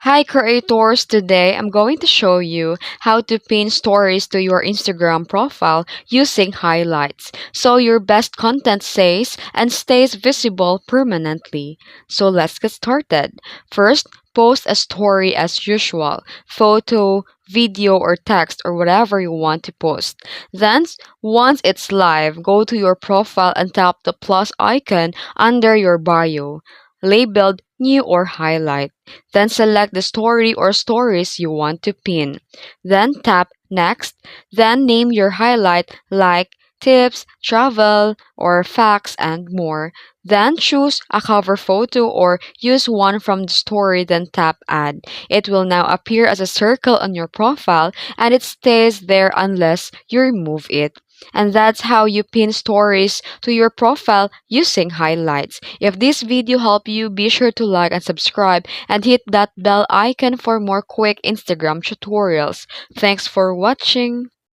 Hi creators, today I'm going to show you how to pin stories to your Instagram profile using highlights so your best content stays and stays visible permanently. So let's get started. First, post a story as usual, photo, video or text or whatever you want to post. Then, once it's live, go to your profile and tap the plus icon under your bio, labeled new or highlight. Then select the story or stories you want to pin. Then tap Next. Then name your highlight like tips, travel, or facts, and more. Then choose a cover photo or use one from the story, then tap Add. It will now appear as a circle on your profile and it stays there unless you remove it. And that's how you pin stories to your profile using highlights. If this video helped you, be sure to like and subscribe and hit that bell icon for more quick Instagram tutorials. Thanks for watching.